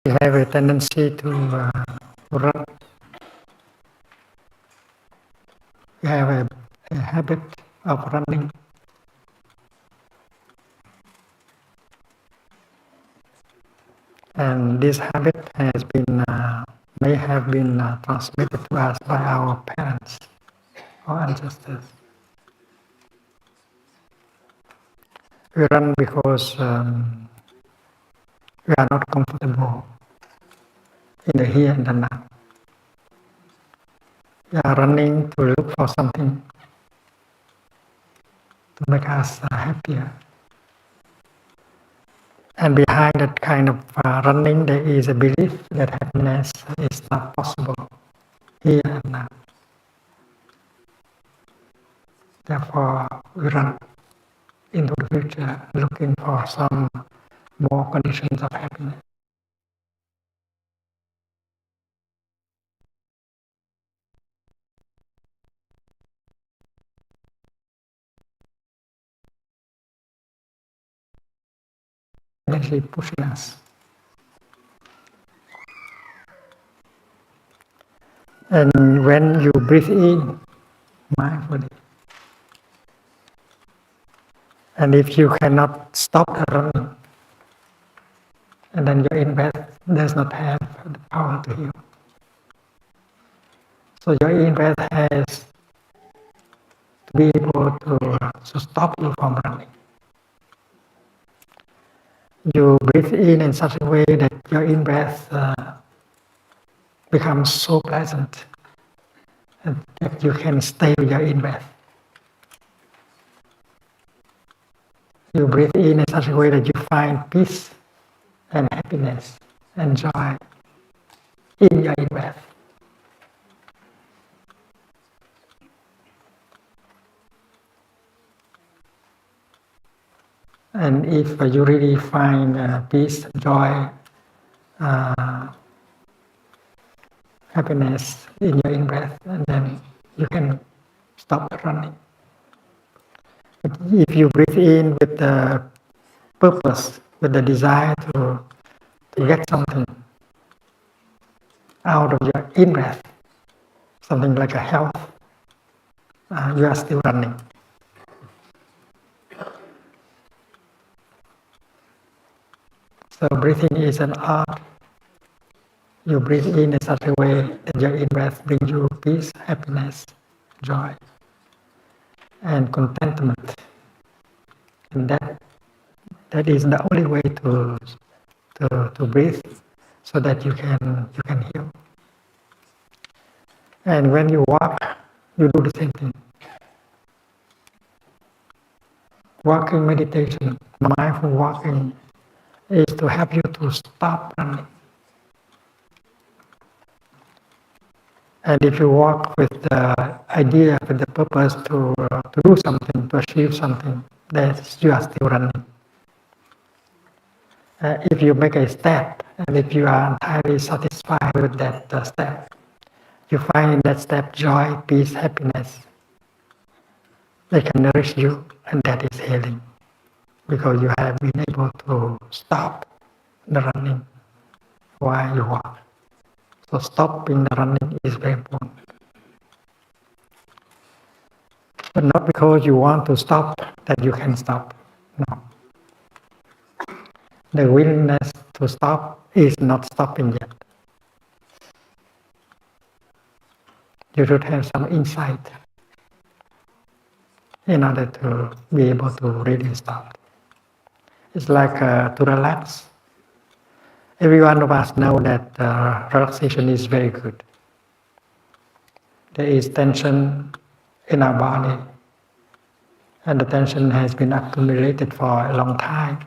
We have a tendency to run. We have a habit of running. And this habit has been, may have been transmitted to us by our parents or ancestors. We run because we are not comfortable in the here and the now. We are running to look for something to make us happier. And behind that kind of running, there is a belief that happiness is not possible here and now. Therefore, we run into the future looking for some more conditions of happiness. Actually pushing us. And when you breathe in mindfully, and if you cannot stop the running, and then your in-breath does not have the power to heal. So your in-breath has to be able to stop you from running. You breathe in such a way that your in-breath becomes so pleasant and that you can stay with your in-breath. You breathe in such a way that you find peace and happiness and joy in your in-breath. And if you really find peace, joy, happiness in your in-breath, and then you can stop the running. But if you breathe in with the purpose, with the desire to get something out of your in-breath, something like a health, you are still running. So breathing is an art. You breathe in such a way that your in-breath brings you peace, happiness, joy, and contentment. And that is the only way to breathe, so that you can heal. And when you walk, you do the same thing. Walking meditation, mindful walking, is to help you to stop running. And if you walk with the idea, with the purpose to do something, to achieve something, then you are still running. If you make a step, and if you are entirely satisfied with that step, you find in that step joy, peace, happiness. They can nourish you, and that is healing, because you have been able to stop the running while you walk. So stopping the running is very important. But not because you want to stop that you can stop. No. The willingness to stop is not stopping yet. You should have some insight in order to be able to really stop. It's like to relax. Every one of us know that relaxation is very good. There is tension in our body, and the tension has been accumulated for a long time.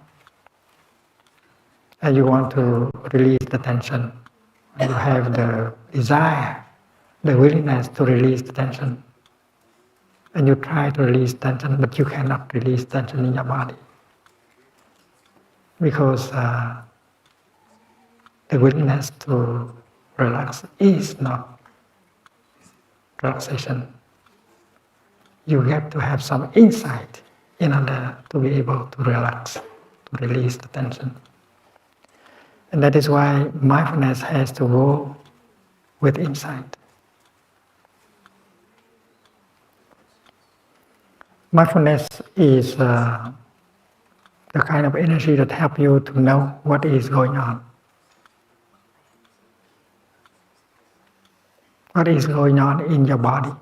And you want to release the tension. You have the desire, the willingness to release the tension. And you try to release tension, but you cannot release tension in your body. Because the willingness to relax is not relaxation. You have to have some insight in order to be able to relax, to release the tension. And that is why mindfulness has to go with insight. Mindfulness is the kind of energy that helps you to know what is going on. What is going on in your body.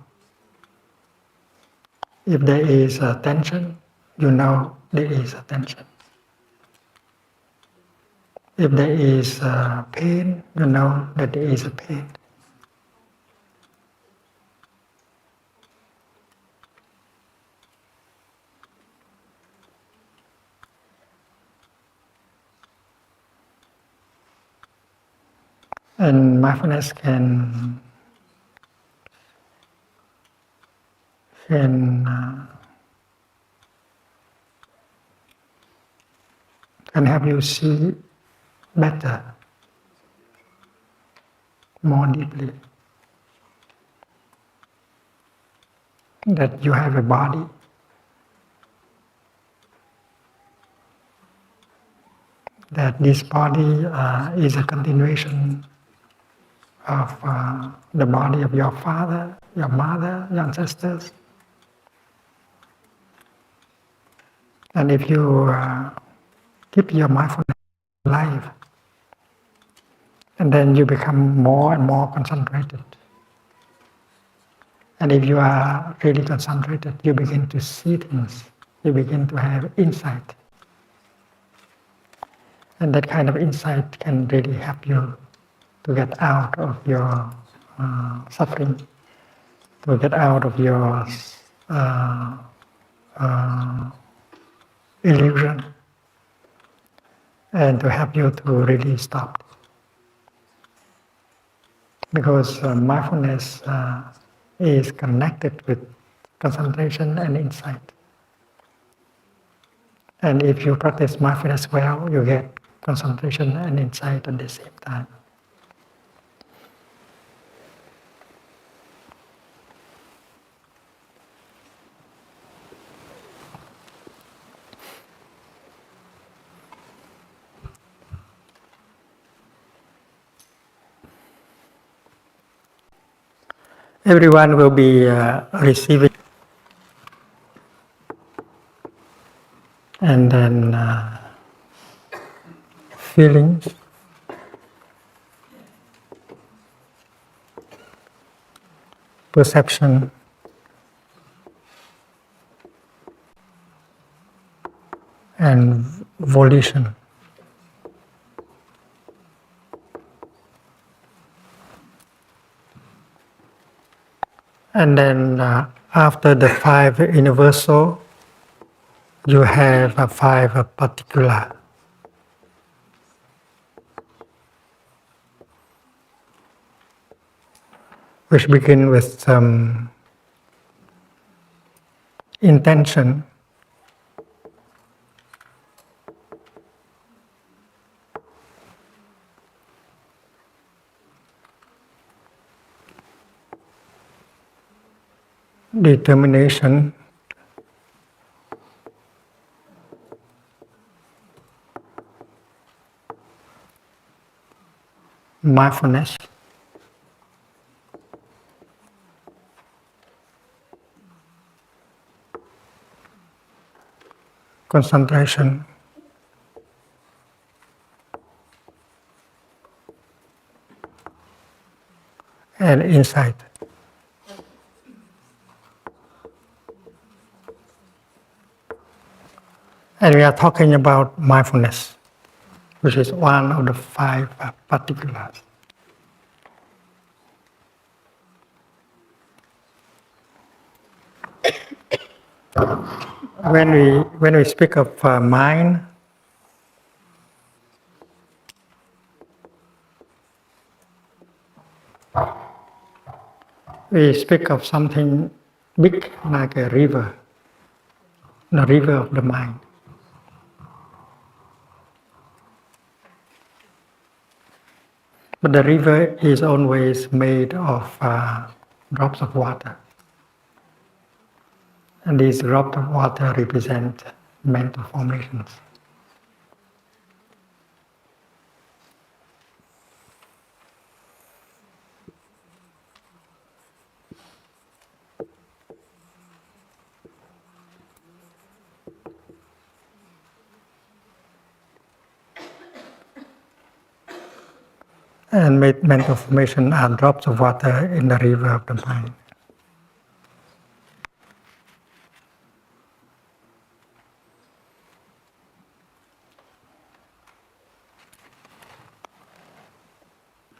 If there is a tension, you know there is a tension. If there is pain, you know that there is a pain. And mindfulness can help you see better, more deeply, that you have a body, that this body is a continuation of the body of your father, your mother, your ancestors. And if you keep your mindfulness alive, and then you become more and more concentrated. And if you are really concentrated, you begin to see things, you begin to have insight. And that kind of insight can really help you to get out of your suffering, to get out of your illusion, and to help you to really stop. Because mindfulness is connected with concentration and insight. And if you practice mindfulness well, you get concentration and insight at the same time. Everyone will be receiving, and then feelings, perception, and volition. And then after the five universal, you have five particular. Which begin with some intention, determination, mindfulness, concentration, and insight. And we are talking about mindfulness, which is one of the five particulars. When we speak of mind, we speak of something big like a river, the river of the mind. But the river is always made of drops of water. And these drops of water represent mental formations. And mental formation are drops of water in the river of the mind.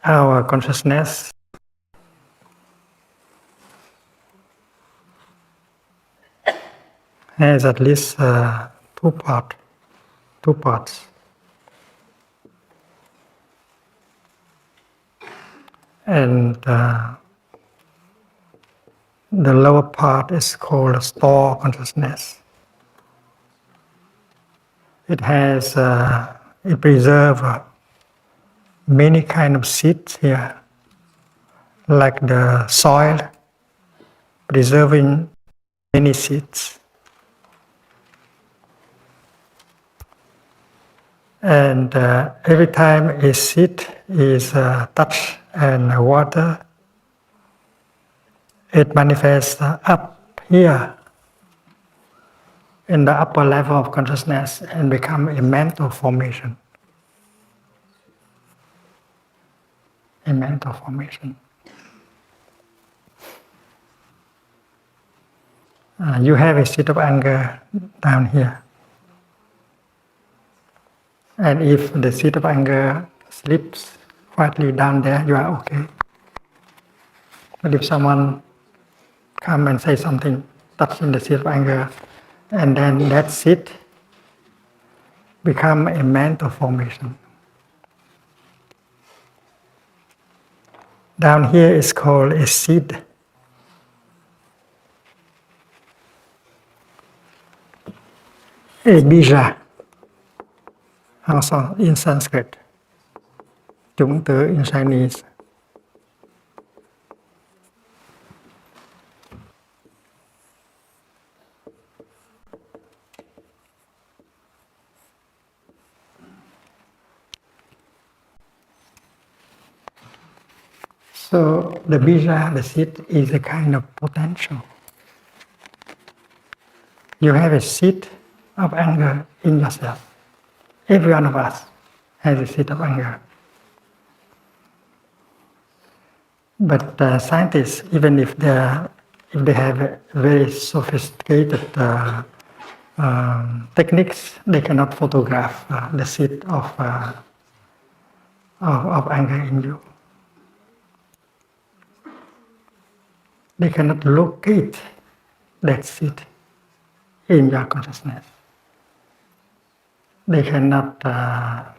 Our consciousness has at least two parts. And the lower part is called store consciousness. It has, it preserves many kind of seeds here, like the soil, preserving many seeds. And every time a seed is touched and water, it manifests up here in the upper level of consciousness and become a mental formation. A mental formation. You have a seed of anger down here. And if the seed of anger slips quietly down there, you are okay. But if someone come and say something, touching the seed of anger, and then that seed become a mental formation. Down here is called a seed. A bija, also in Sanskrit. Chủng tử in Chinese. So the bija, the seed, is a kind of potential. You have a seed of anger in yourself. Every one of us has a seed of anger. But scientists, even if they have very sophisticated techniques, they cannot photograph the seed of anger in you. They cannot locate that seed in your consciousness. They cannot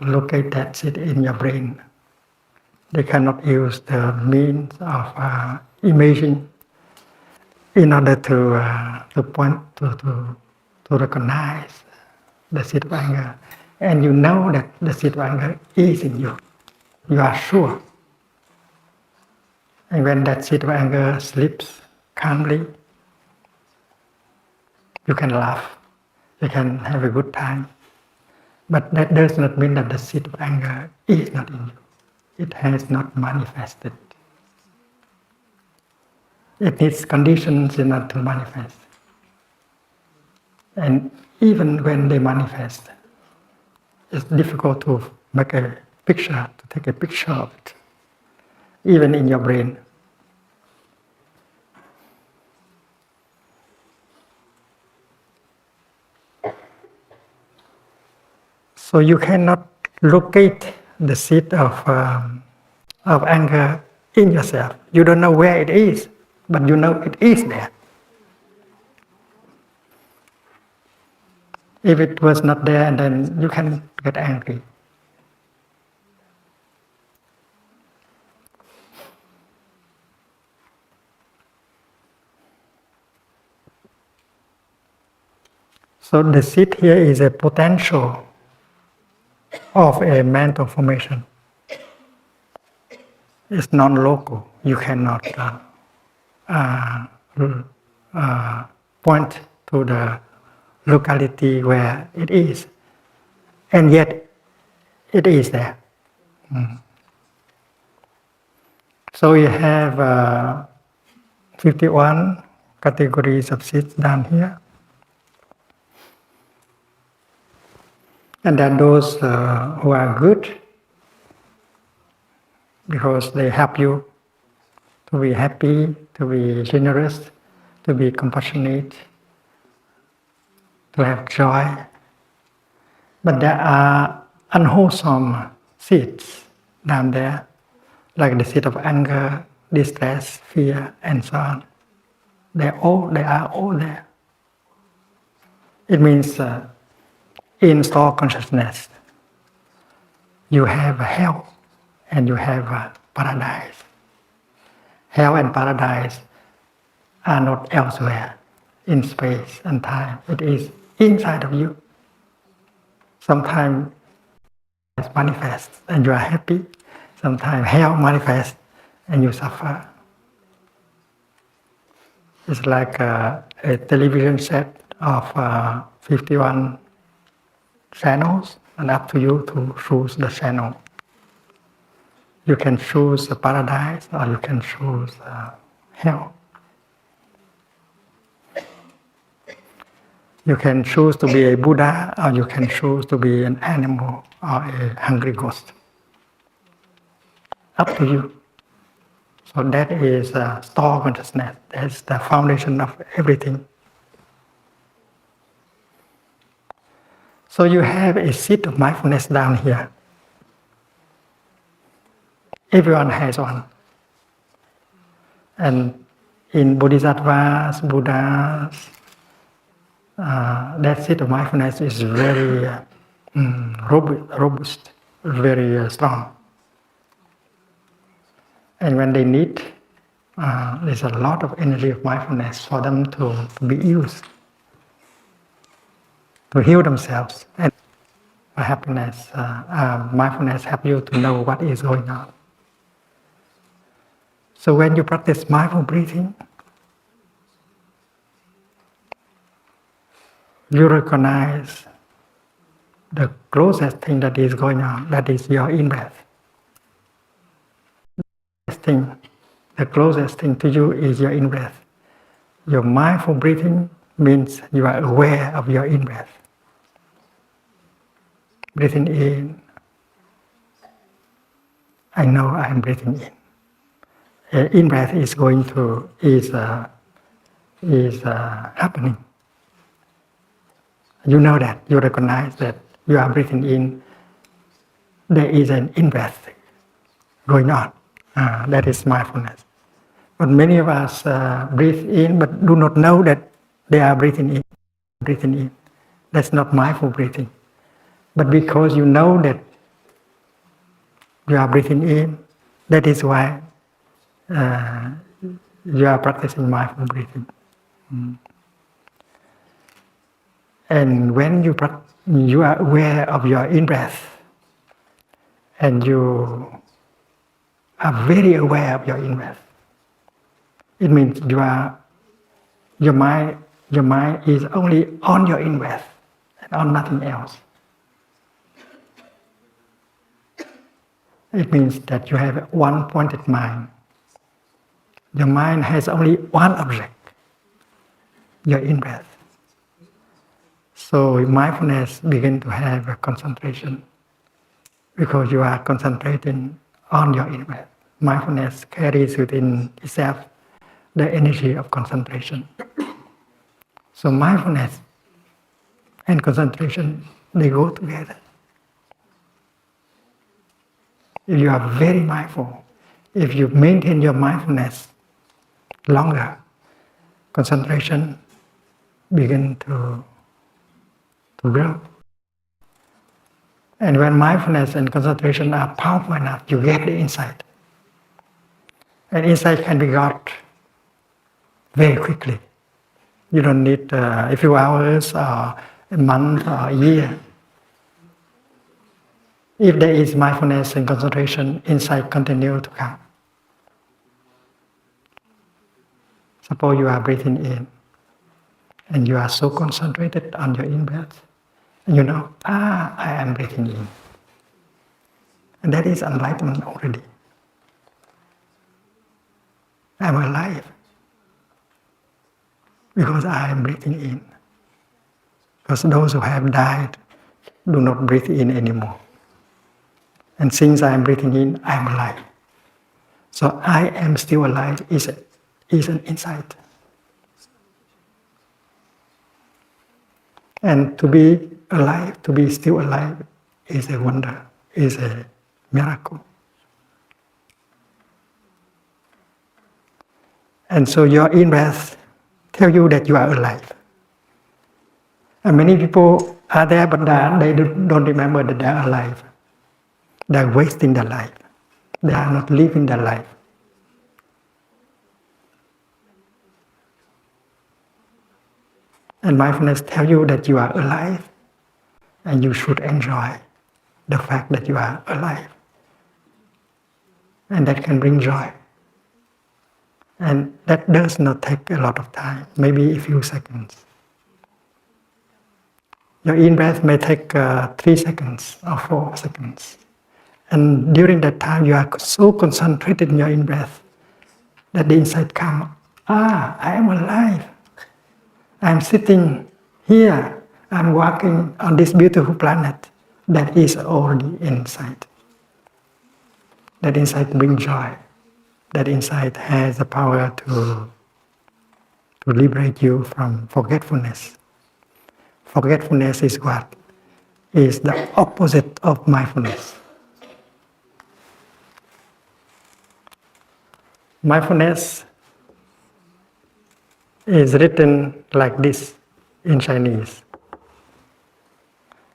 locate that seed in your brain. They cannot use the means of imaging in order to point to recognize the seed of anger. And you know that the seed of anger is in you. You are sure. And when that seed of anger slips calmly, you can laugh. You can have a good time. But that does not mean that the seed of anger is not in you. It has not manifested. It needs conditions in order to manifest. And even when they manifest, it's difficult to make a picture, to take a picture of it, even in your brain. So you cannot locate the seed of anger in yourself. You don't know where it is, but you know it is there. If it was not there, then you can get angry. So the seed here is a potential of a mental formation. It's non-local. You cannot point to the locality where it is, and yet it is there. So you have 51 categories of seeds down here, and there are those who are good, because they help you to be happy, to be generous, to be compassionate, to have joy. But there are unwholesome seeds down there, like the seed of anger, distress, fear, and so on. They are all there. It means in store consciousness, you have hell and you have paradise. Hell and paradise are not elsewhere in space and time. It is inside of you. Sometimes it manifests and you are happy. Sometimes hell manifests and you suffer. It's like a television set of 51 channels, and up to you to choose the channel. You can choose the paradise or you can choose hell. You can choose to be a Buddha or you can choose to be an animal or a hungry ghost. Up to you. So that is store consciousness. That's the foundation of everything. So you have a seed of mindfulness down here. Everyone has one. And in Bodhisattvas, Buddhas, that seed of mindfulness is very robust, very strong. And when they need, there's a lot of energy of mindfulness for them to be used, to heal themselves. And happiness, mindfulness helps you to know what is going on. So when you practice mindful breathing, you recognize the closest thing that is going on, that is your in-breath. The closest thing to you is your in-breath. Your mindful breathing means you are aware of your in-breath. Breathing in, I know I am breathing in. In-breath is happening. You know that, you recognize that you are breathing in. There is an in-breath going on. That is mindfulness. But many of us breathe in but do not know that they are breathing in. That's not mindful breathing. But because you know that you are breathing in, that is why you are practicing mindful breathing. And when you are aware of your in-breath, and you are very aware of your in-breath, it means your mind is only on your in-breath and on nothing else. It means that you have one pointed mind. Your mind has only one object, your in-breath. So mindfulness begins to have a concentration because you are concentrating on your in-breath. Mindfulness carries within itself the energy of concentration. So mindfulness and concentration, they go together. If you are very mindful, if you maintain your mindfulness longer, concentration begins to grow. And when mindfulness and concentration are powerful enough, you get the insight. And insight can be got very quickly. You don't need a few hours or a month or a year. If there is mindfulness and concentration, insight continue to come. Suppose you are breathing in and you are so concentrated on your in-breath, and you know, I am breathing in. And that is enlightenment already. I am alive because I am breathing in. Because those who have died do not breathe in anymore. And since I am breathing in, I am alive. So I am still alive is an insight. And to be alive, to be still alive, is a wonder, is a miracle. And so your in-breath tell you that you are alive. And many people are there, but they don't remember that they are alive. They are wasting their life. They are not living their life. And mindfulness tell you that you are alive, and you should enjoy the fact that you are alive. And that can bring joy. And that does not take a lot of time, maybe a few seconds. Your in-breath may take 3 seconds or 4 seconds. And during that time, you are so concentrated in your in-breath that the insight comes, I am alive. I am sitting here. I am walking on this beautiful planet. That is already insight. That insight brings joy. That insight has the power to liberate you from forgetfulness. Forgetfulness is what? Is the opposite of mindfulness. Mindfulness is written like this in Chinese.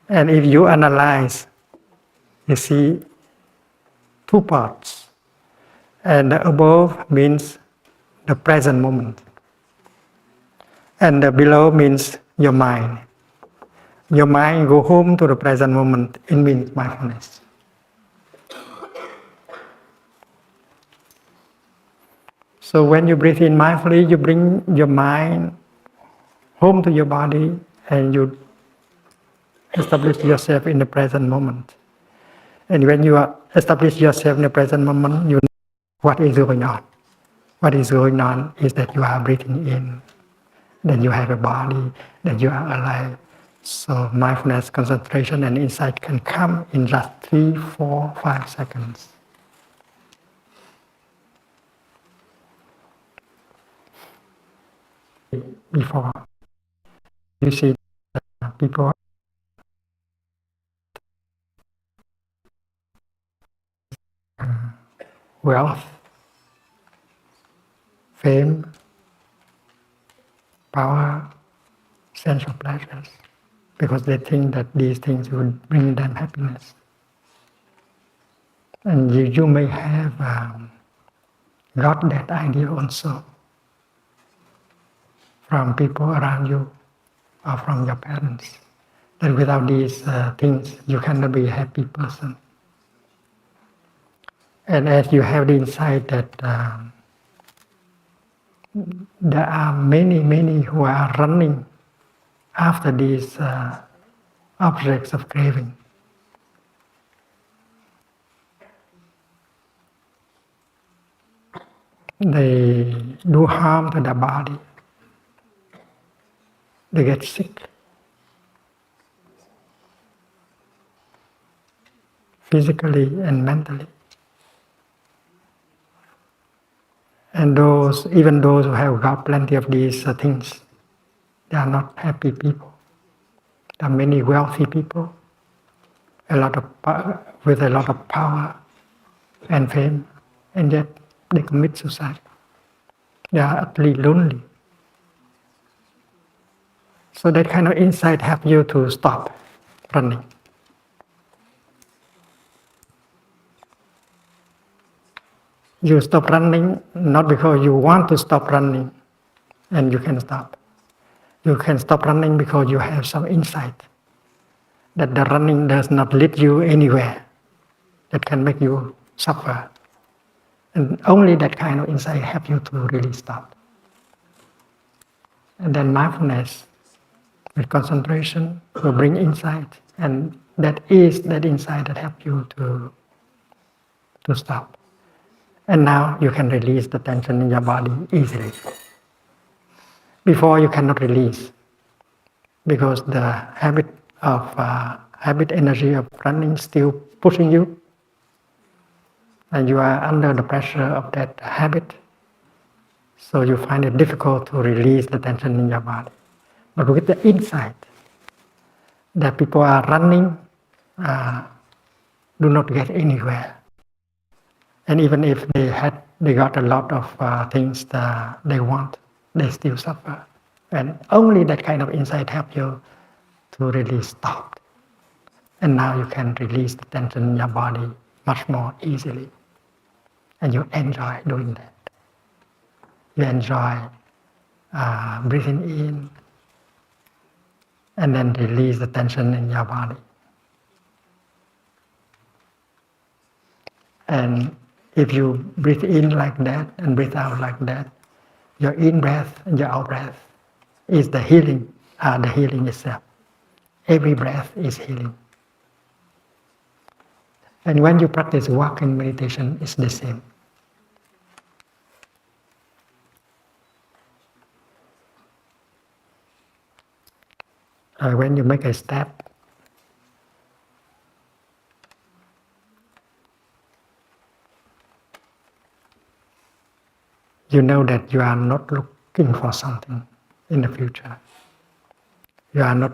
And if you analyze, you see 2 parts. And the above means the present moment. And the below means your mind. Your mind go home to the present moment. It means mindfulness. So when you breathe in mindfully, you bring your mind home to your body and you establish yourself in the present moment. And when you establish yourself in the present moment, you know what is going on. What is going on is that you are breathing in, that you have a body, that you are alive. So mindfulness, concentration, and insight can come in just 3, 4, 5 seconds. Before you see people wealth, fame, power, sense of pleasures, because they think that these things would bring them happiness. And you may have got that idea also from people around you or from your parents, that without these things you cannot be a happy person. And as you have the insight that there are many who are running after these objects of craving, they do harm to their body. They get sick physically and mentally. And even those who have got plenty of these things, they are not happy people. There are many wealthy people, with a lot of power and fame, and yet they commit suicide. They are utterly lonely. So that kind of insight helps you to stop running. You stop running not because you want to stop running and you can stop. You can stop running because you have some insight that the running does not lead you anywhere that can make you suffer. And only that kind of insight helps you to really stop. And then mindfulness with concentration will bring insight, and that is that insight that helps you to stop. And now you can release the tension in your body easily. Before you cannot release, because the habit energy of running still pushing you. and you are under the pressure of that habit, so you find it difficult to release the tension in your body. But with the insight that people are running, do not get anywhere, and even if they got a lot of things that they want, they still suffer. And only that kind of insight helps you to really stop. And now you can release the tension in your body much more easily. And you enjoy doing that. You enjoy breathing in and then release the tension in your body. And if you breathe in like that and breathe out like that, your in breath and your out breath is the healing itself. Every breath is healing. And when you practice walking meditation, it's the same. When you make a step, you know that you are not looking for something in the future. You are not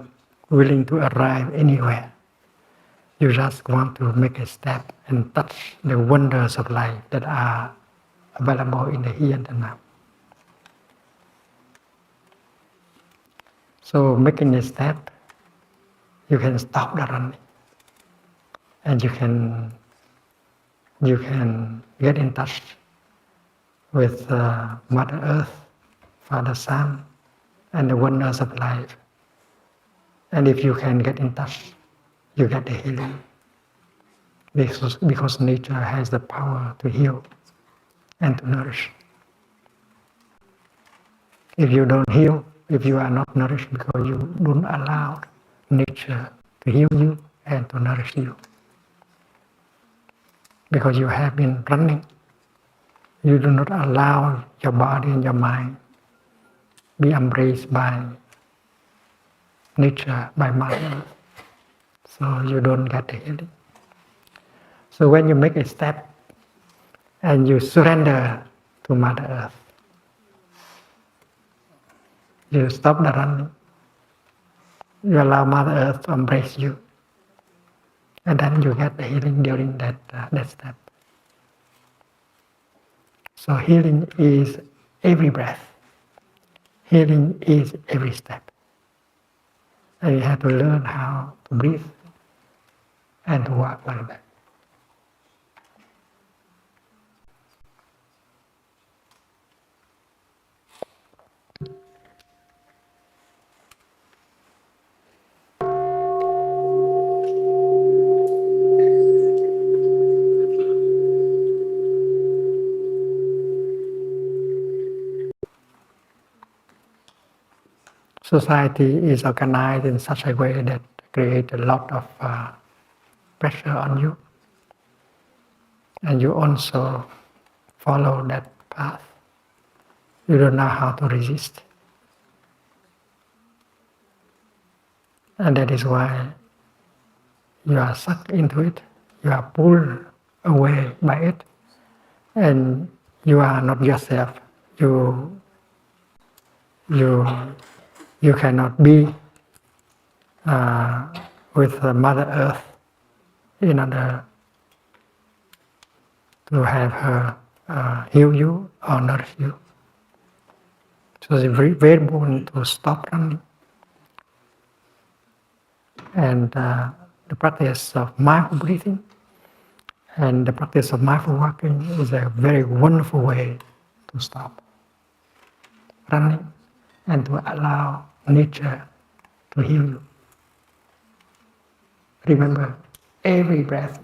willing to arrive anywhere. You just want to make a step and touch the wonders of life that are available in the here and the now. So making a step, you can stop the running, and you can get in touch with Mother Earth, Father Sun, and the wonders of life. And if you can get in touch, you get the healing. Because nature has the power to heal and to nourish. If you don't heal, if you are not nourished because you don't allow nature to heal you and to nourish you, because you have been running, you do not allow your body and your mind be embraced by nature, by Mother Earth, so you don't get the healing. So when you make a step and you surrender to Mother Earth, you stop the running, you allow Mother Earth to embrace you, and then you get the healing during that step. So healing is every breath. Healing is every step. And you have to learn how to breathe and to walk like that. Society is organized in such a way that creates a lot of pressure on you, and you also follow that path. You don't know how to resist, and that is why you are sucked into it, you are pulled away by it, and you are not yourself. You cannot be with Mother Earth in order to have her heal you or nourish you. So it's very, very important to stop running. And the practice of mindful breathing and the practice of mindful walking is a very wonderful way to stop running and to allow nature to heal you. Remember, every breath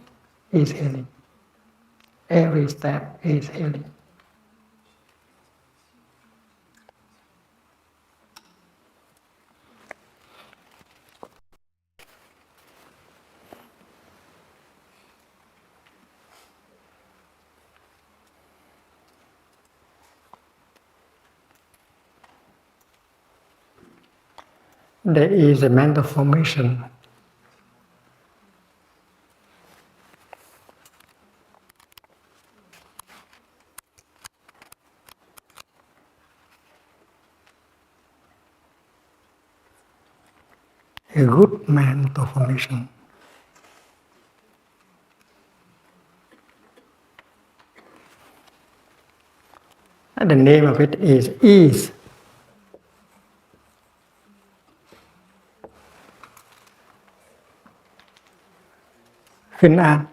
is healing. Every step is healing. There is a mental formation a good mental formation. And the name of it is ease. Khinh an.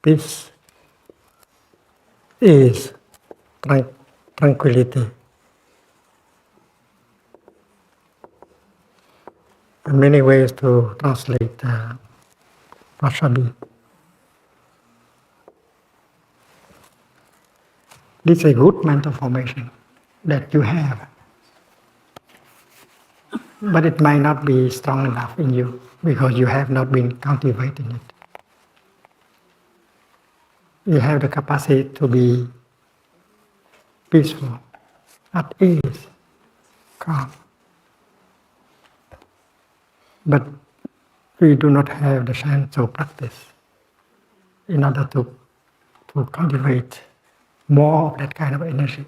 Peace is tranquility. There are many ways to translate Pashabi. This is a good mental formation that you have, but it might not be strong enough in you because you have not been cultivating it. You have the capacity to be peaceful, at ease, calm. But we do not have the chance to practice in order to cultivate more of that kind of energy.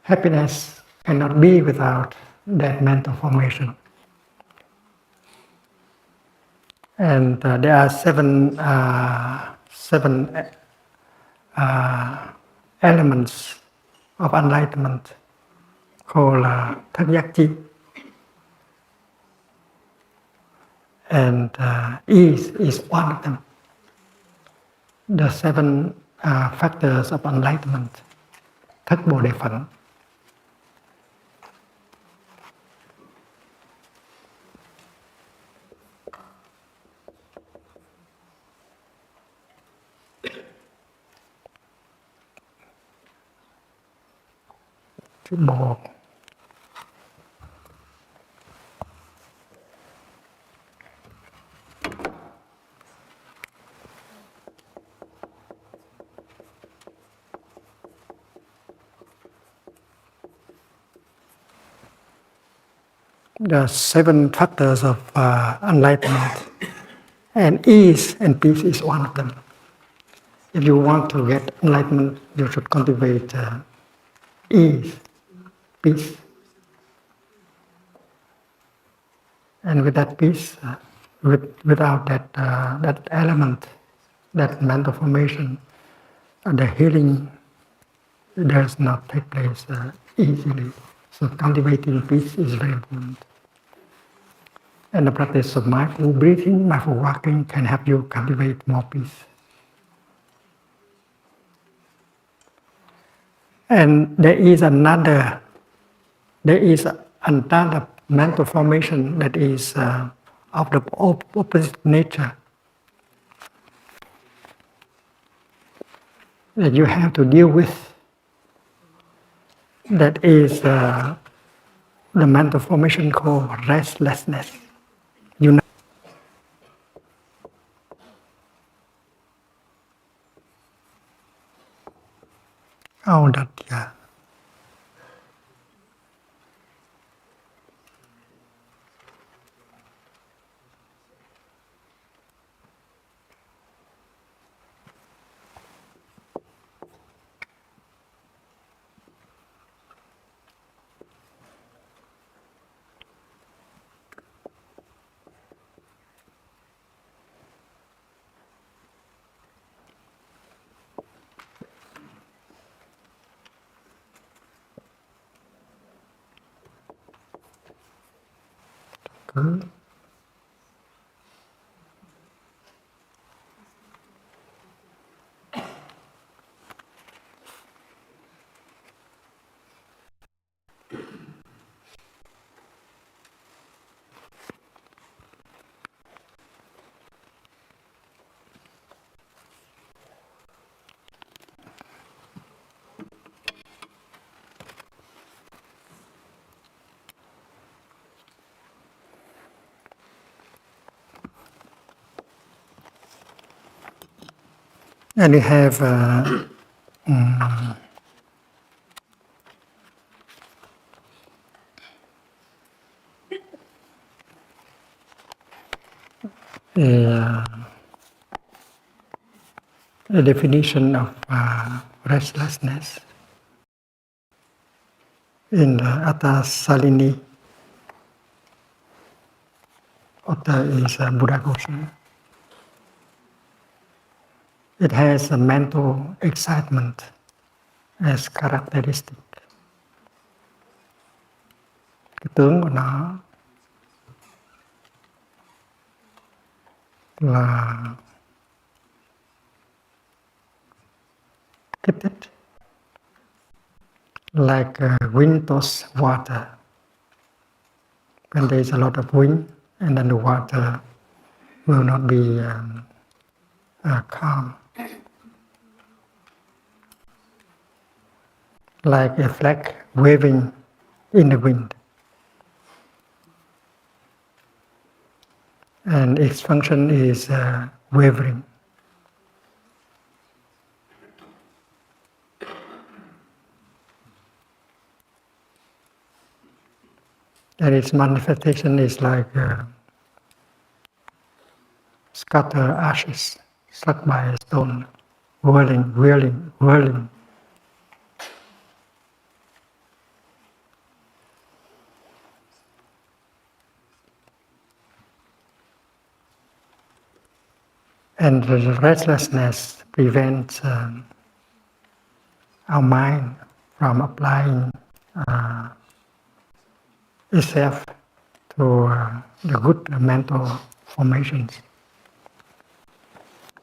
Happiness cannot be without that mental formation. And there are seven elements of enlightenment called Thich Nhat Hanh. And ease is one of them. The seven factors of enlightenment, Thất Bồ Đề Phận. Chữ Bồ. There are seven factors of enlightenment, and ease and peace is one of them. If you want to get enlightenment, you should cultivate ease, peace. And with that peace, without that element, that mental formation, the healing does not take place easily. So cultivating peace is very important. And the practice of mindful breathing, mindful walking can help you cultivate more peace. And there is another mental formation that is of the opposite nature that you have to deal with. That is the mental formation called restlessness. You know, oh, that, yeah. Good. And you have a, a definition of restlessness in the Atta Salini. Author is Buddha Goswami. It has a mental excitement as characteristic. Cái tướng của nó là kích thích, like wind tossed water. When there is a lot of wind, and then the water will not be calm. Like a flag waving in the wind. And its function is wavering. And its manifestation is like scatter ashes struck by a stone, whirling, whirling, whirling. And the restlessness prevents our mind from applying itself to the good mental formations.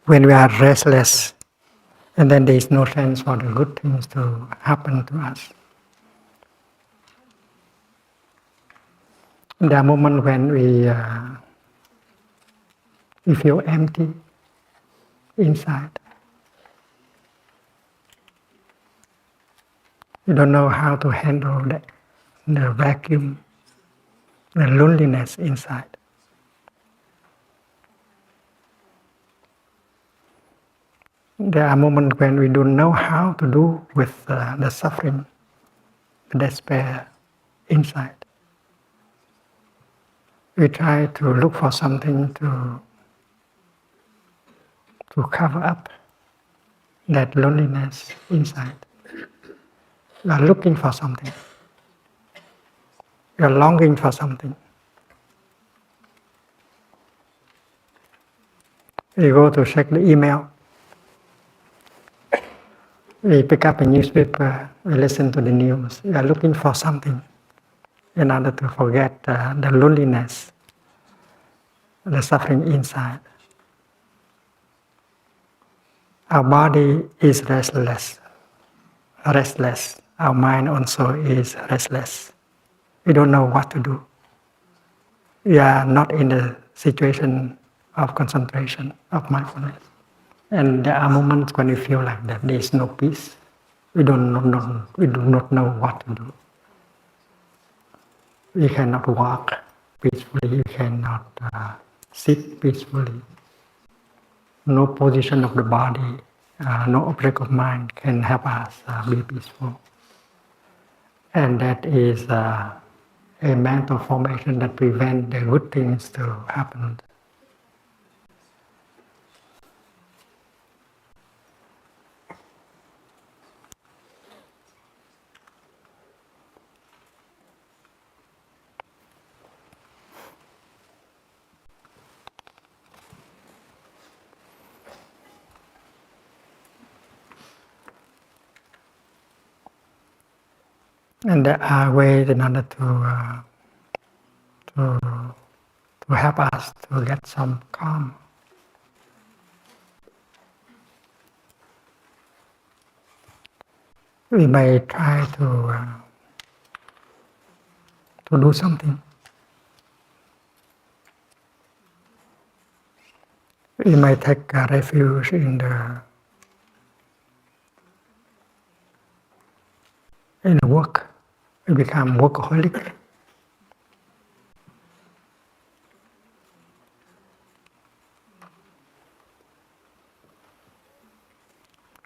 When we are restless, and then there is no chance for the good things to happen to us. There are moments when we feel empty inside. You don't know how to handle the vacuum, the loneliness inside. There are moments when we don't know how to do with the suffering, the despair inside. We try to look for something to cover up that loneliness inside. You are looking for something. You are longing for something. We go to check the email. We pick up a newspaper. We listen to the news. We are looking for something in order to forget the loneliness, the suffering inside. Our body is restless. Our mind also is restless. We don't know what to do. We are not in the situation of concentration, of mindfulness. And there are moments when we feel like that there is no peace. We do not know what to do. We cannot walk peacefully. We cannot sit peacefully. No position of the body, no object of mind can help us be peaceful. And that is a mental formation that prevents the good things to happen. And there are ways in order to help us to get some calm. We may try to do something. We may take refuge in the work. We become workaholic.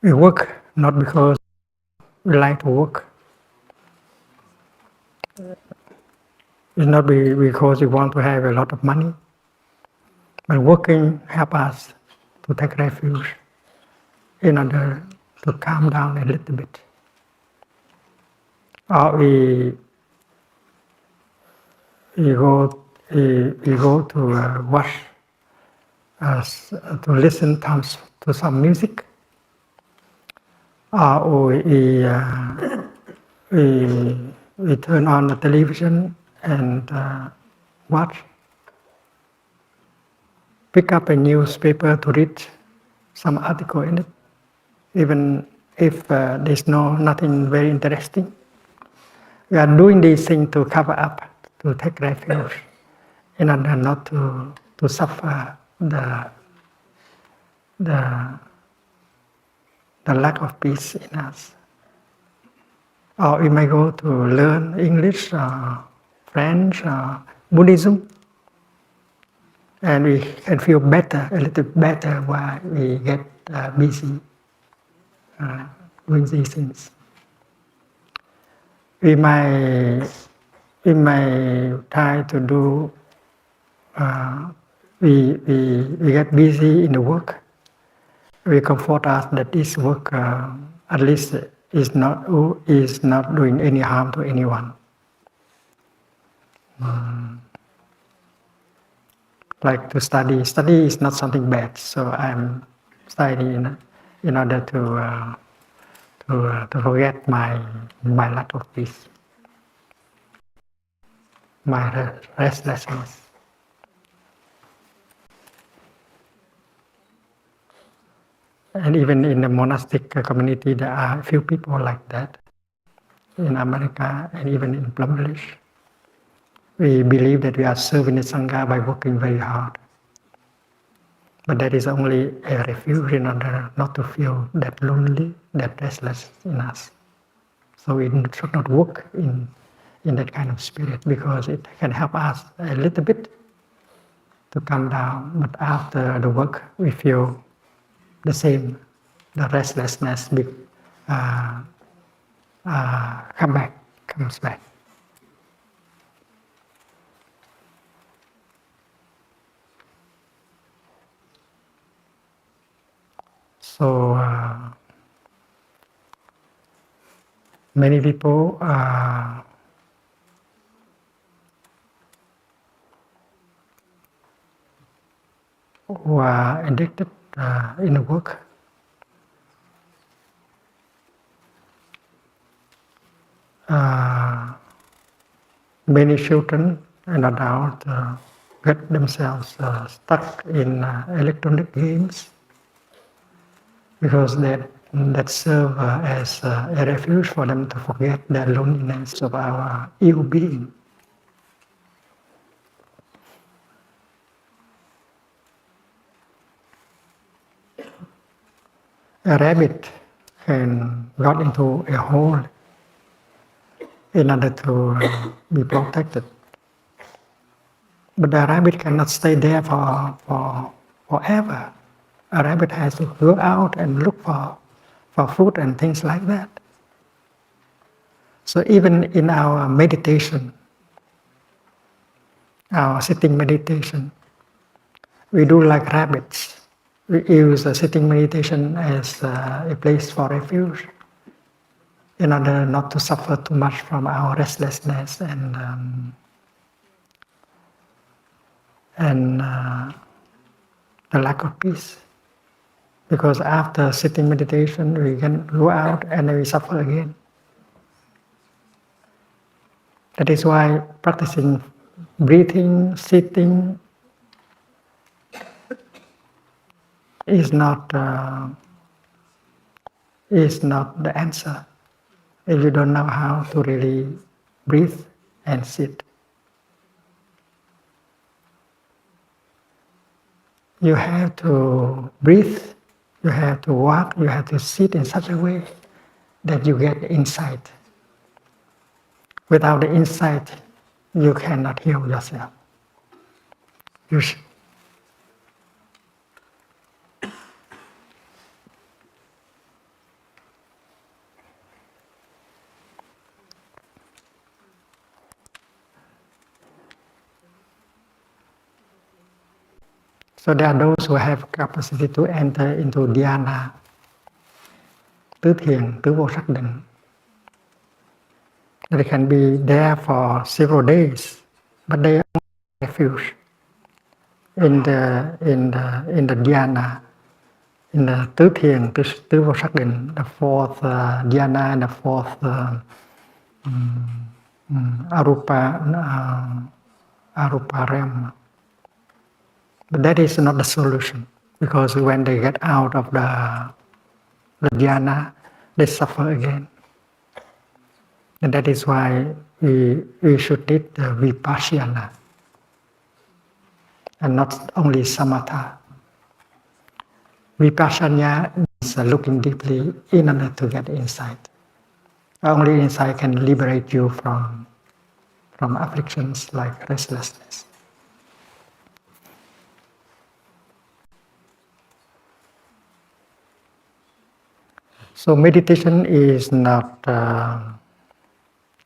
We work not because we like to work. It's not because we want to have a lot of money. But working help us to take refuge in order to calm down a little bit. Or we go to watch, to listen to some music. Or we turn on the television and watch. Pick up a newspaper to read some article in it, even if there's nothing very interesting. We are doing these things to cover up, to take refuge, in order not to suffer the lack of peace in us. Or we may go to learn English, French, Buddhism, and we can feel better, a little better while we get busy doing these things. We may try to do. We get busy in the work. We comfort us that this work at least is not doing any harm to anyone. Like to study. Study is not something bad. So I'm studying in order to forget my lack of peace, my restlessness. And even in the monastic community, there are a few people like that. In America and even in Plumbush, we believe that we are serving the Sangha by working very hard. But that is only a refuge in order not to feel that lonely, that restless in us. So we should not work in that kind of spirit, because it can help us a little bit to calm down. But after the work, we feel the same, the restlessness comes back. So many people who are addicted in the work many children and adults get themselves stuck in electronic games, because that serve as a refuge for them to forget the loneliness of our ill being. A rabbit can got into a hole in order to be protected. But the rabbit cannot stay there forever. A rabbit has to go out and look for food and things like that. So even in our meditation, our sitting meditation, we do like rabbits. We use sitting meditation as a place for refuge, in order not to suffer too much from our restlessness and the lack of peace. Because after sitting meditation, we can go out and we suffer again. That is why practicing breathing, sitting is not the answer if you don't know how to really breathe and sit. You have to breathe, you have to walk, you have to sit in such a way that you get insight. Without the insight, you cannot heal yourself. So there are those who have capacity to enter into dhyana, tứ thiền, tứ vô sắc định. They can be there for several days, but they are refuge in the dhyana, in the tứ thiền, tứ vô sắc định, the fourth dhyana and the fourth arupa realm. But that is not the solution, because when they get out of the dhyana, they suffer again. And that is why we should need the vipassana and not only samatha. Vipassana is looking deeply in order to get insight. Only insight can liberate you from afflictions like restlessness. So meditation is not a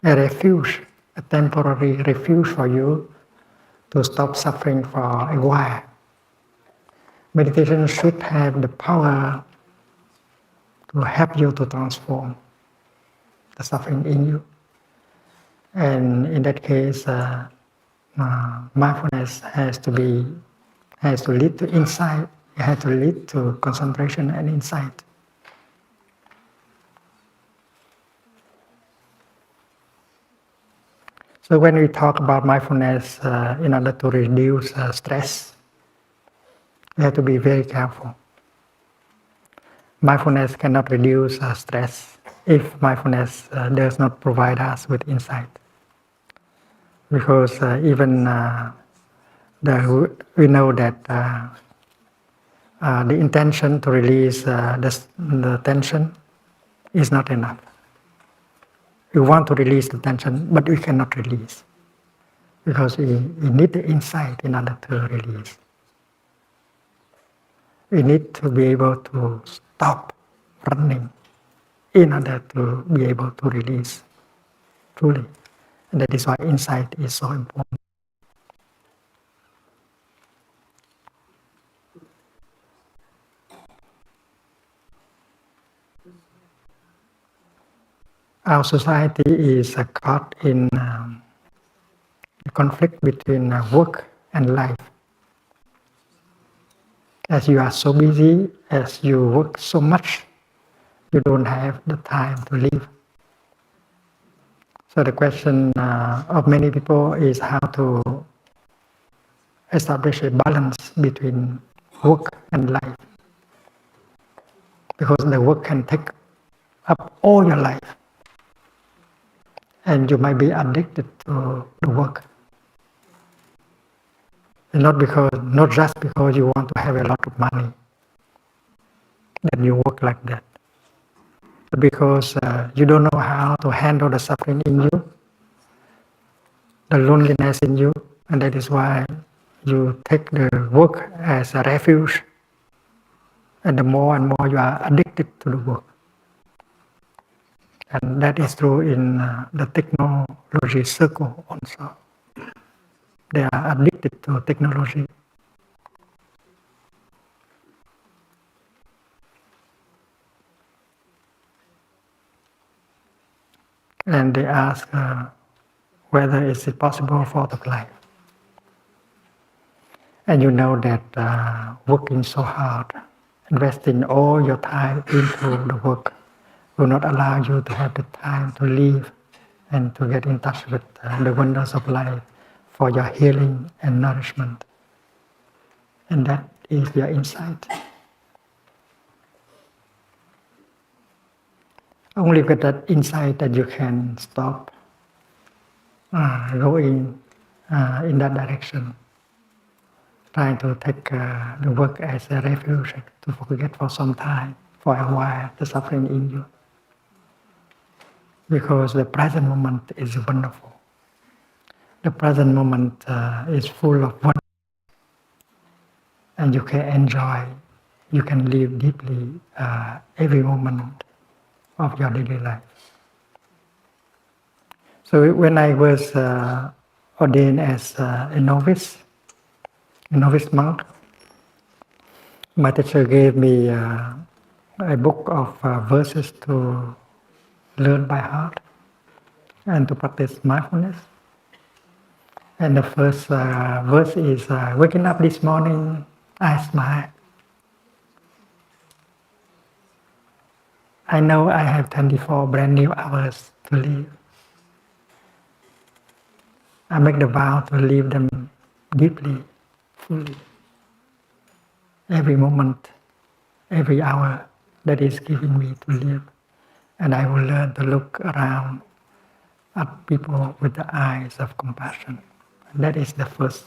refuge, a temporary refuge for you to stop suffering for a while. Meditation should have the power to help you to transform the suffering in you. And in that case, mindfulness has to lead to insight. It has to lead to concentration and insight. So when we talk about mindfulness in order to reduce stress, we have to be very careful. Mindfulness cannot reduce stress if mindfulness does not provide us with insight. Because even we know that the intention to release the tension is not enough. We want to release the tension, but we cannot release, because we need the insight in order to release. We need to be able to stop running in order to be able to release truly. And that is why insight is so important. Our society is caught in the conflict between work and life. As you are so busy, as you work so much, you don't have the time to live. So the question of many people is how to establish a balance between work and life. Because the work can take up all your life. And you might be addicted to the work. And not just because you want to have a lot of money that you work like that, but because you don't know how to handle the suffering in you, the loneliness in you, and that is why you take the work as a refuge, and the more and more you are addicted to the work. And that is true in the technology circle also. They are addicted to technology. And they ask whether it's possible for the life. And you know that working so hard, investing all your time into the work, will not allow you to have the time to live and to get in touch with the wonders of life for your healing and nourishment. And that is your insight. Only with that insight that you can stop going in that direction, trying to take the work as a refuge to forget for some time, for a while, the suffering in you. Because the present moment is wonderful. The present moment is full of wonder. And you can enjoy, you can live deeply every moment of your daily life. So when I was ordained as a novice monk, My teacher gave me a book of verses to learn by heart and to practice mindfulness. And the first verse is, waking up this morning, I smile. I know I have 24 brand new hours to live. I make the vow to live them deeply, fully. Every moment, every hour that is given me to live. And I will learn to look around at people with the eyes of compassion. That is the first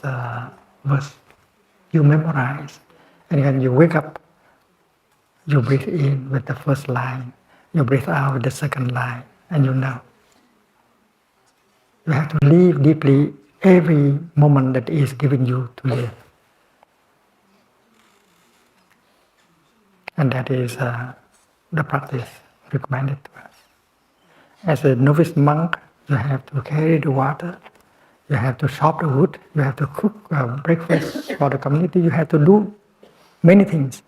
verse you memorize. And when you wake up, you breathe in with the first line, you breathe out with the second line, and you know. You have to live deeply every moment that is given you to live. And that is the practice recommended to us. As a novice monk, you have to carry the water, you have to chop the wood, you have to cook breakfast for the community, you have to do many things.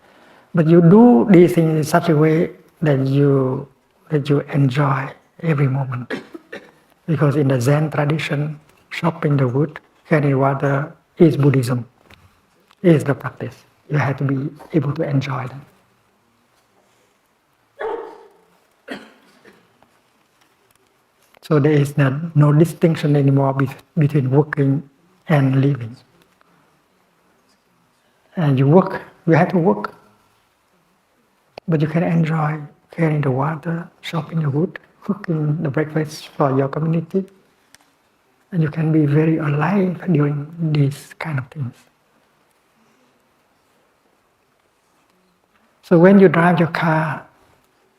But you do these things in such a way that you enjoy every moment. Because in the Zen tradition, chopping the wood, carrying water is Buddhism, is the practice. You have to be able to enjoy them. So there is no distinction anymore between working and living. And you work, you have to work, but you can enjoy carrying the water, chopping the wood, cooking the breakfast for your community, and you can be very alive during these kind of things. So when you drive your car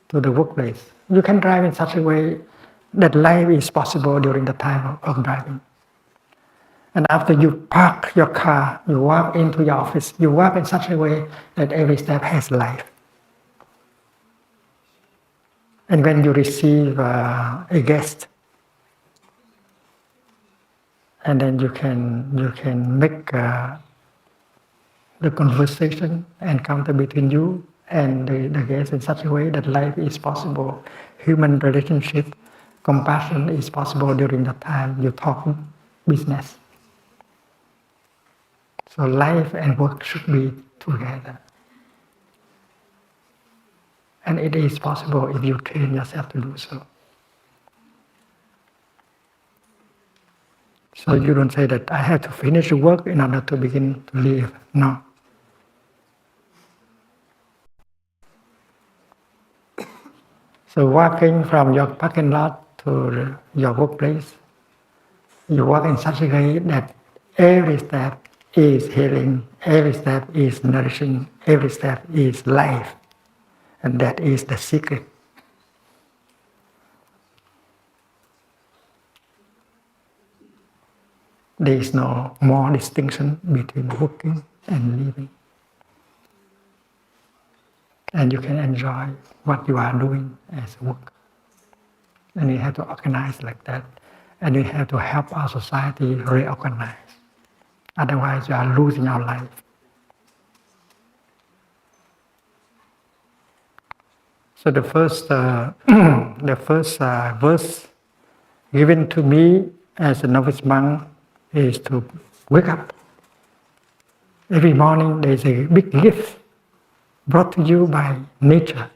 to the workplace, you can drive in such a way that life is possible during the time of driving. And after you park your car, you walk into your office, you walk in such a way that every step has life. And when you receive a guest, and then you can make the conversation encounter between you and the guest in such a way that life is possible. Human relationship, compassion is possible during the time you talk business. So life and work should be together. And it is possible if you train yourself to do so. So you don't say that I have to finish the work in order to begin to live. No. So walking from your parking lot to your workplace, you walk in such a way that every step is healing, every step is nourishing, every step is life. And that is the secret. There is no more distinction between working and living. And you can enjoy what you are doing as work. And you have to organize like that. And we have to help our society reorganize. Otherwise, you are losing our life. So the first, verse given to me as a novice monk is to wake up. Every morning there is a big gift brought to you by nature,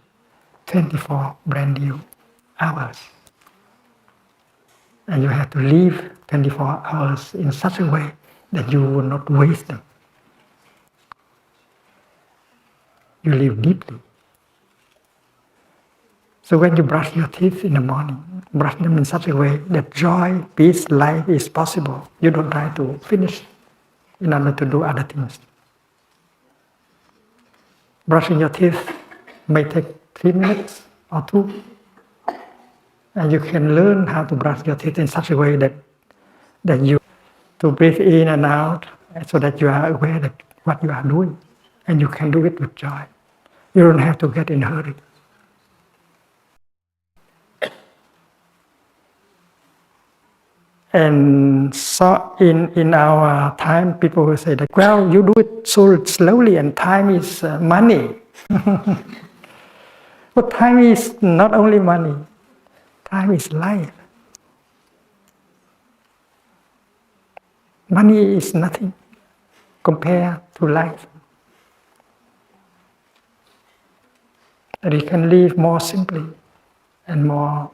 24 brand new hours. And you have to live 24 hours in such a way that you will not waste them. You live deeply. So when you brush your teeth in the morning, brush them in such a way that joy, peace, life is possible. You don't try to finish in order to do other things. Brushing your teeth may take 3 minutes or 2. And you can learn how to brush your teeth in such a way that you to breathe in and out so that you are aware of what you are doing. And you can do it with joy. You don't have to get in a hurry. And so in our time, people will say that, well, you do it so slowly and time is money. But time is not only money, time is life. Money is nothing compared to life. And you can live more simply and more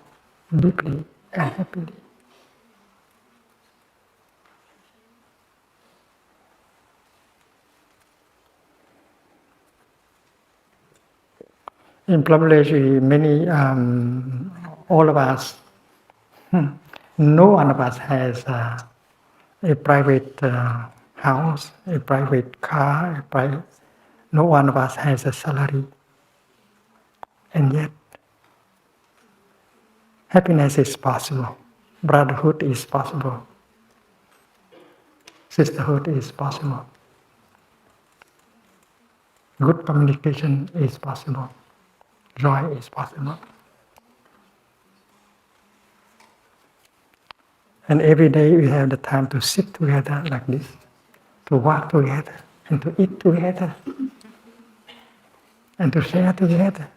deeply and happily. In probably many, all of us, no one of us has a private house, a private car, no one of us has a salary. And yet, happiness is possible. Brotherhood is possible. Sisterhood is possible. Good communication is possible. Joy is possible. And every day we have the time to sit together like this, to walk together, and to eat together, and to share together.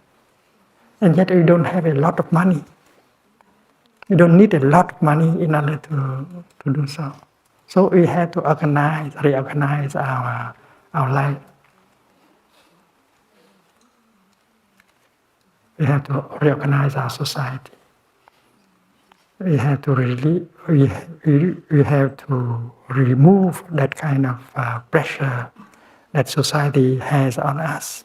And yet we don't have a lot of money. We don't need a lot of money in order to do so. So we have to reorganize our life. We have to reorganize our society. We have to we have to remove that kind of pressure that society has on us.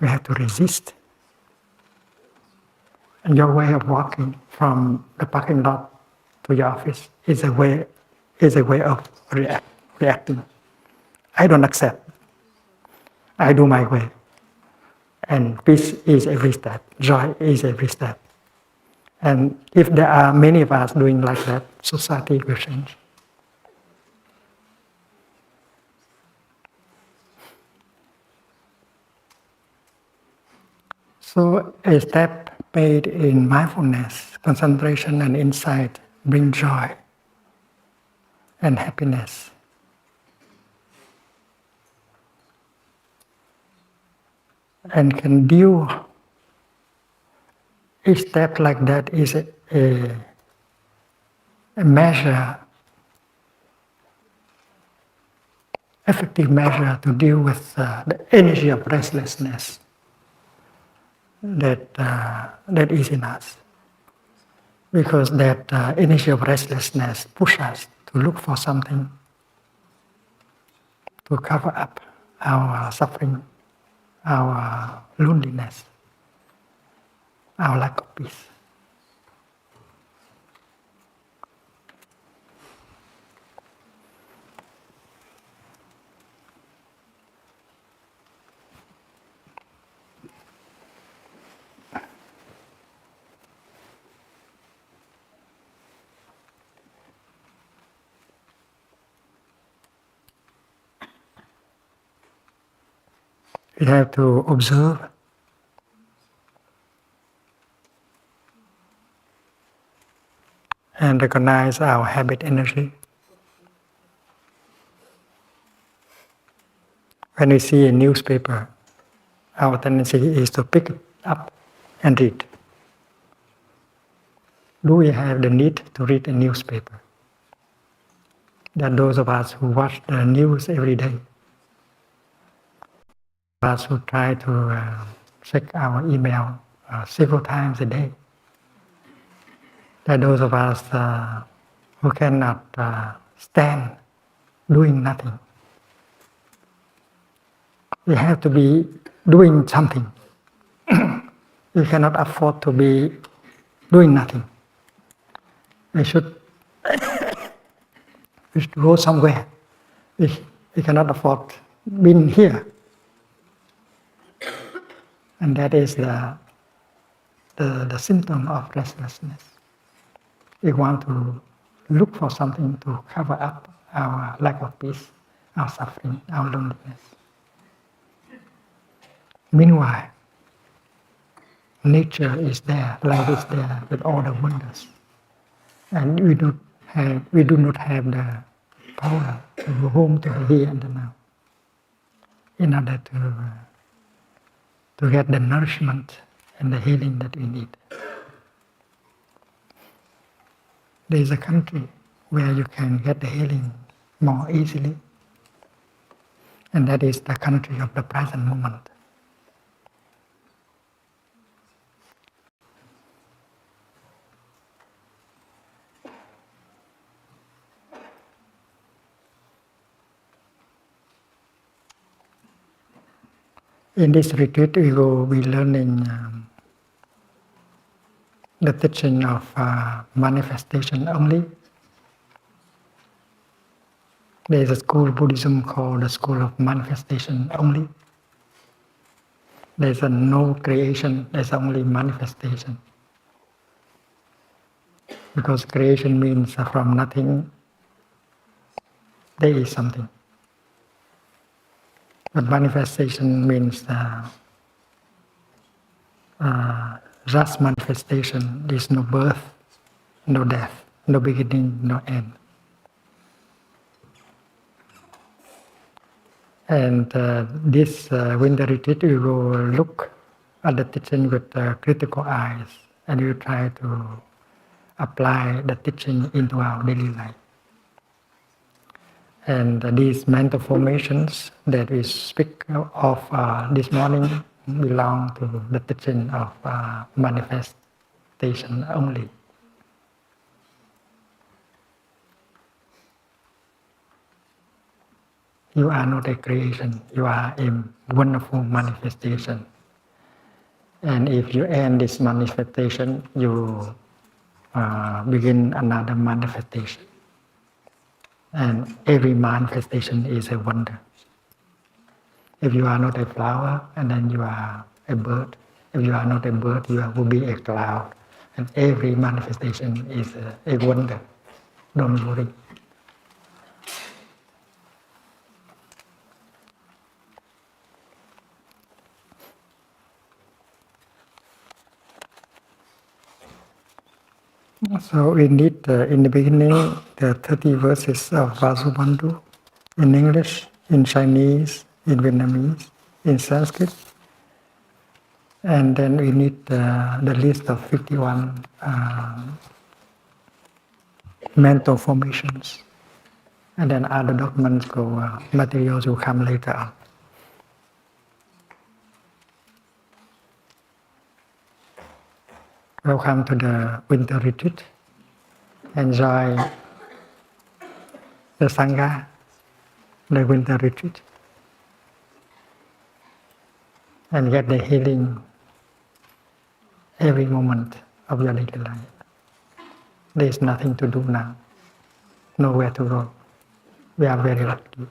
We have to resist. And your way of walking from the parking lot to your office is a way of reacting. I don't accept. I do my way. And peace is every step. Joy is every step. And if there are many of us doing like that, society will change. So a step made in mindfulness, concentration and insight bring joy and happiness. And can deal, each step like that is a measure, effective measure to deal with the energy of restlessness that is in us. Because that energy of restlessness pushes us to look for something to cover up our suffering, our loneliness, our lack of peace. We have to observe and recognize our habit energy. When we see a newspaper, our tendency is to pick it up and read. Do we have the need to read a newspaper? There are those of us who watch the news every day. Us who try to check our email several times a day. There are those of us who cannot stand doing nothing. We have to be doing something. We cannot afford to be doing nothing. We should go somewhere. We cannot afford being here. And that is the symptom of restlessness. We want to look for something to cover up our lack of peace, our suffering, our loneliness. Meanwhile, nature is there, life is there with all the wonders. And we do not have the power to go home to the here and the now in order to get the nourishment and the healing that we need. There is a country where you can get the healing more easily, and that is the country of the present moment. In this retreat, we will be learning the teaching of manifestation only. There is a school of Buddhism called the school of manifestation only. There's a no creation, there's only manifestation. Because creation means from nothing, there is something. But manifestation means just manifestation. There's no birth, no death, no beginning, no end. And this winter retreat, we will look at the teaching with critical eyes, and we will try to apply the teaching into our daily life. And these mental formations that we speak of this morning belong to the teaching of manifestation only. You are not a creation, you are a wonderful manifestation. And if you end this manifestation, you begin another manifestation. And every manifestation is a wonder. If you are not a flower, and then you are a bird. If you are not a bird, you will be a cloud. And every manifestation is a wonder. Don't worry. So we need, in the beginning, the 30 verses of Vasubandhu in English, in Chinese, in Vietnamese, in Sanskrit. And then we need the list of 51 mental formations. And then other documents materials will come later on. Welcome to the winter retreat. Enjoy the Sangha, the winter retreat, and get the healing every moment of your daily life. There is nothing to do now, nowhere to go. We are very lucky.